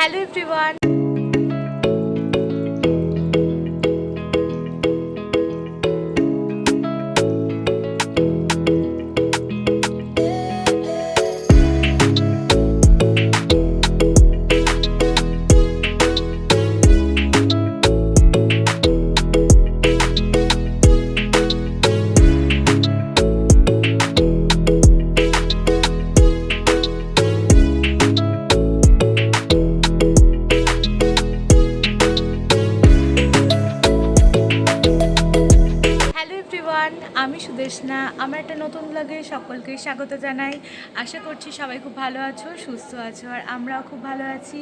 Hello everyone, আমি সুদেশনা। আমার একটা নতুন ব্লগে সকলকে স্বাগত জানাই। আশা করছি সবাই খুব ভালো আছো, সুস্থ আছো, আর আমরাও খুব ভালো আছি।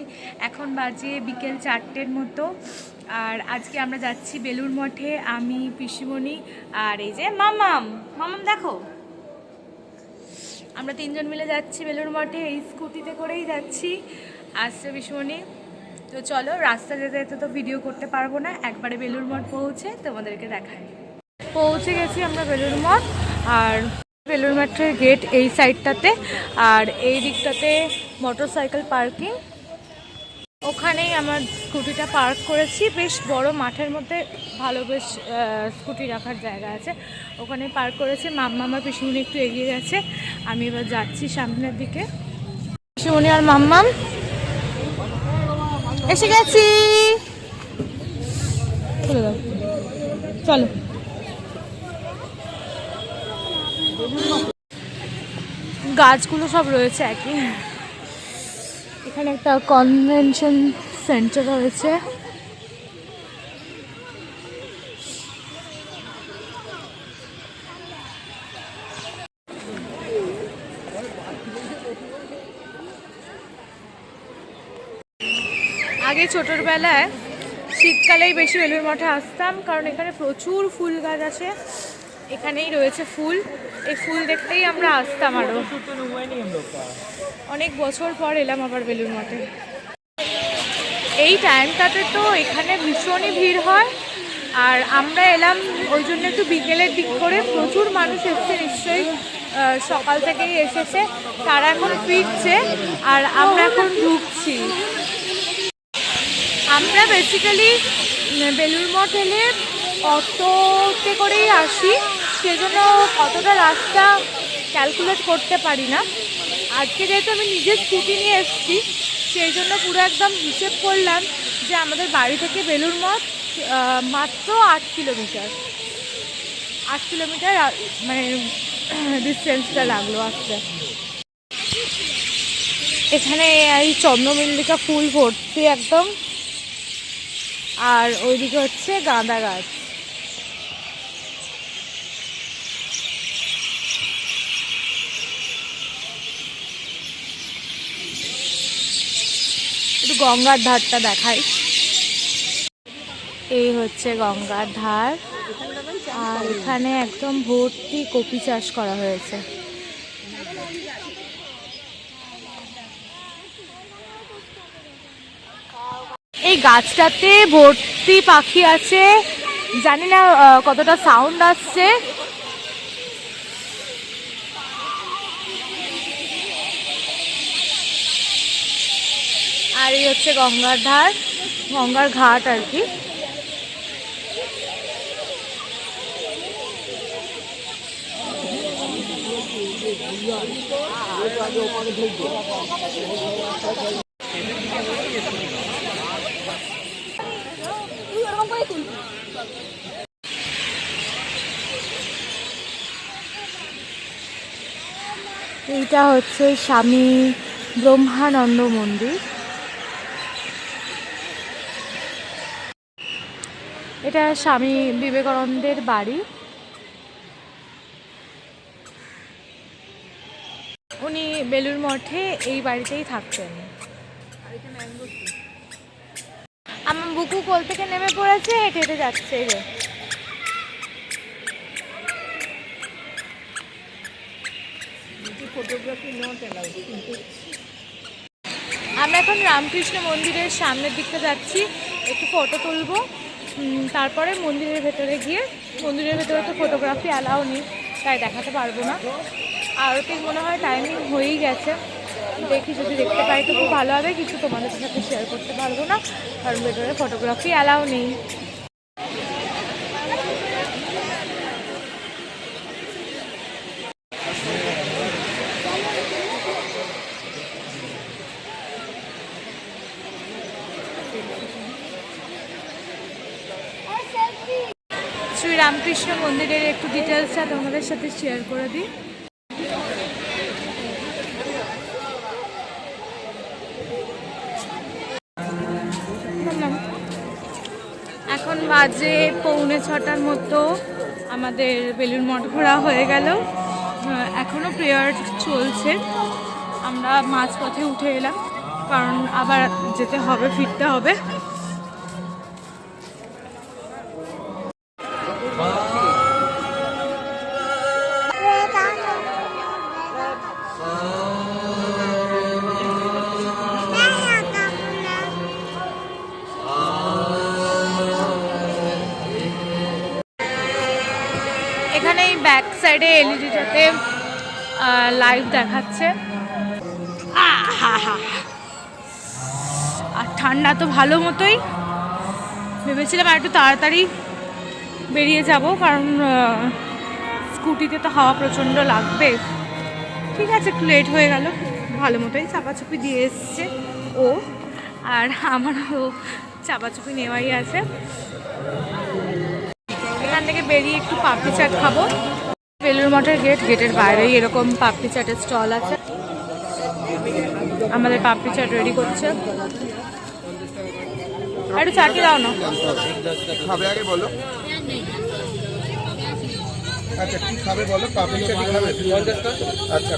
এখন বাজে বিকেল 4টের মতো, আর আজকে আমরা যাচ্ছি বেলুড় মঠে। আমি, পিসিমণি আর এই যে মামাম। মামাম দেখো, আমরা তিনজন মিলে যাচ্ছি বেলুড় মঠে। এই স্কুটিতে করেই যাচ্ছি, আসছে পিসিমণি। তো চলো, রাস্তা যেতে যেতে তো ভিডিও করতে পারবো না, একবারে বেলুড় মঠ পৌঁছে তোমাদেরকে দেখাই। পৌঁছে গেছি আমরা বেলুড় মঠ, আর বেলুড় মঠের গেট এই সাইডটাতে, আর এই দিকটাতে মোটরসাইকেল পার্কিং। ওখানেই আমার স্কুটিটা পার্ক করেছি। বেশ বড় মাঠের মধ্যে ভালো বেশ স্কুটি রাখার জায়গা আছে, ওখানে পার্ক করেছি। মাম্মা আমার পিসিমণি একটু এগিয়ে গেছে, আমি এবার যাচ্ছি সামনের দিকে। পিসিমণি আর মাম্মাম এসে গেছি, চলো। গাছগুলো সব রয়েছে একই। এখানে একটা কনভেনশন সেন্টার রয়েছে। আগে ছোটোবেলায় শীতকালেই বেশি বেলুড় মঠে আসতাম, কারণ এখানে প্রচুর ফুল গাছ আছে। এখানেই রয়েছে ফুল, এই ফুল দেখতেই আমরা আসতাম। আরও অনেক বছর পর এলাম আবার বেলুড় মঠে। এই টাইমটাতে তো এখানে ভীষণই ভিড় হয়, আর আমরা এলাম ওই জন্য একটু বিকেলের দিক করে। প্রচুর মানুষ এসছে, নিশ্চয়ই সকাল থেকেই এসেছে, তারা এখন ফিরছে আর আমরা এখন ঢুকছি। আমরা বেসিক্যালি বেলুড় মঠ এলে অটোতে করেই আসি, সেজন্য কতটা রাস্তা ক্যালকুলেট করতে পারি না। আজকে যেহেতু আমি নিজের স্কুটি নিয়ে এসেছি, সেই জন্য পুরো একদম হিসেব করলাম যে আমাদের বাড়ি থেকে বেলুড় মঠ মাত্র 8 কিলোমিটার। 8 কিলোমিটার মানে ডিস্টেন্সটা লাগলো আসতে। এখানে এই চন্দ্রমল্লিকা ফুল ভর্তি একদম, আর ওইদিকে হচ্ছে গাঁদা গাছ। একটু গঙ্গার ধারটা দেখাই। এই হচ্ছে গঙ্গার ধার, আর এখানে একদম ভর্তি কপি চাষ করা হয়েছে। এই গাছটাতে ভর্তি পাখি আছে, জানি না কতটা সাউন্ড আসছে। আর এই হচ্ছে গঙ্গার ধার, গঙ্গার ঘাট আর কি। এইটা হচ্ছে স্বামী ব্রহ্মানন্দ মন্দির। এটা স্বামী বিবেকানন্দের বাড়ি। উনি বেলুড় মঠে এই বাড়িতেই থাকতেন। আমার বুকু কোল থেকে নেমে পড়েছে, হেঁটে হেঁটে যাচ্ছে। আমরা এখন রামকৃষ্ণ মন্দিরের সামনের দিকটা যাচ্ছি, একটু ফটো তুলবো, তারপরে মন্দিরের ভেতরে গিয়ে, মন্দিরের ভেতরে তো ফটোগ্রাফি অ্যালাউ নেই, তাই দেখাতে পারবো না। আরতির মনে হয় টাইমিং হয়েই গেছে, দেখি যদি দেখতে পাই তো খুব ভালো হবে, কিছু তোমাদের সাথে শেয়ার করতে পারবো না কারণ ভেতরে ফটোগ্রাফি অ্যালাউ নেই। শ্রীরামকৃষ্ণ মন্দিরের একটু ডিটেলসটা তোমাদের সাথে শেয়ার করে দিই। এখন বাজে 6:45 মতো, আমাদের বেলুড় মঠ ঘোরা হয়ে গেল, এখনও প্রেয়ার চলছে। আমরা মাঝপথে উঠে এলাম কারণ আবার যেতে হবে, ফিরতে হবে। এখানে এই ব্যাক সাইডে এলইডিটাতে লাইভ দেখাচ্ছে। আর ঠান্ডা তো ভালো মতোই, ভেবেছিলাম আর একটু তাড়াতাড়ি বেরিয়ে যাব কারণ স্কুটিতে তো হাওয়া প্রচণ্ড লাগবে। ঠিক আছে, একটু লেট হয়ে গেল, ভালো মতোই চাপাচুপি দিয়ে এসছে ও, আর আমারও চাপাচুপি নেওয়াই আছে। এখান থেকে বেরিয়ে একটু পাপড়ি চাট খাবো। বেলুড় মঠের গেটের বাইরেই এরকম পাপড়ি চাটের স্টল আছে। আমাদের পাপড়ি চাট রেডি করছে। একটু চাটি দাও না। খাবে আগে বলো। আচ্ছা কি খাবে বলো? পাপড়ি চাট খাবে? আচ্ছা,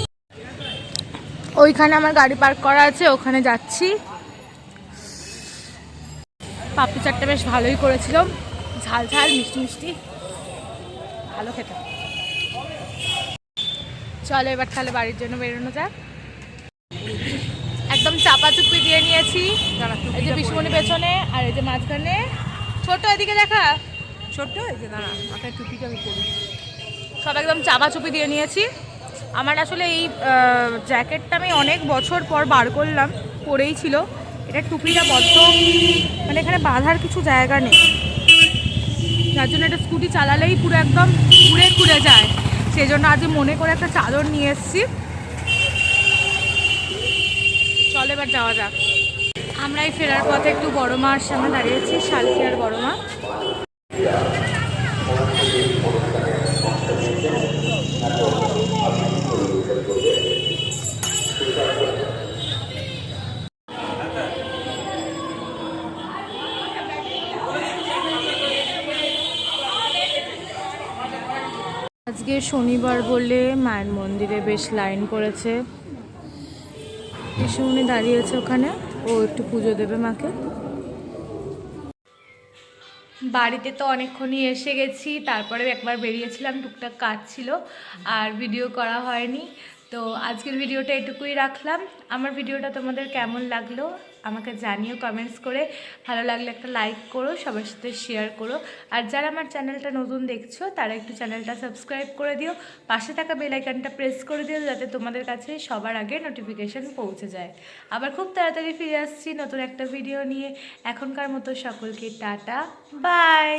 ওইখানে আমার গাড়ি পার্ক করা আছে, ওখানে যাচ্ছি। পাপড়ি চাটটা বেশ ভালোই করেছিল, ঝাল ঝাল মিষ্টি মিষ্টি, ভালো খেতে। চলো এবার তাহলে বাড়ির জন্য বেরোনো যাক। একদম চাপা চুপি দিয়ে নিয়েছি, এই যে বিষ্ণুমণি পেছনে আর এই যে মাঝখানে ছোট, এদিকে দেখা ছোট্ট, এই যে দাঁড়া মাথায় টুপিটা আমি পরি, সব একদম চাপা চুপি দিয়ে নিয়েছি। আমার আসলে এই জ্যাকেটটা আমি অনেক বছর পর বার করলাম, পরেই ছিল। এটা টুপিটা বড্ড মানে এখানে বাঁধার কিছু জায়গা নেই, যার জন্য এটা স্কুটি চালালেই পুরো একদম ঘুরে ঘুরে যায়। সেই জন্য আজ মনে করে একটা চাদর নিয়ে এসেছি। চল এবার যাওয়া যাক। আমরা এই ফেরার পথে একটু বড় মার সামনে দাঁড়িয়েছি, শালকিয়ার বড় মা। আজকে শনিবার বলে মায়ের মন্দিরে বেশ লাইন পড়েছে। বিষ্ণুমণি দাঁড়িয়েছে ওখানে, ও একটু পুজো দেবে মাকে। বাড়িতে তো অনেকক্ষণই এসে গেছি, তারপরে একবার বেরিয়েছিলাম, টুকটাক কাজ ছিল আর ভিডিও করা হয়নি। তো আজকের ভিডিওটা এটুকুই রাখলাম। আমার ভিডিওটা তোমাদের কেমন লাগলো আমাকে জানিও কমেন্টস করে। ভালো লাগলে একটা লাইক করো, সবার সাথে শেয়ার করো। আর যারা আমার চ্যানেলটা নতুন দেখছো তারা একটু চ্যানেলটা সাবস্ক্রাইব করে দিও, পাশে থাকা বেল আইকনটা প্রেস করে দিও যাতে তোমাদের কাছে সবার আগে নোটিফিকেশান পৌঁছে যায়। আবার খুব তাড়াতাড়ি ফিরে আসছি নতুন একটা ভিডিও নিয়ে। এখনকার মতো সকলকে টাটা, বাই।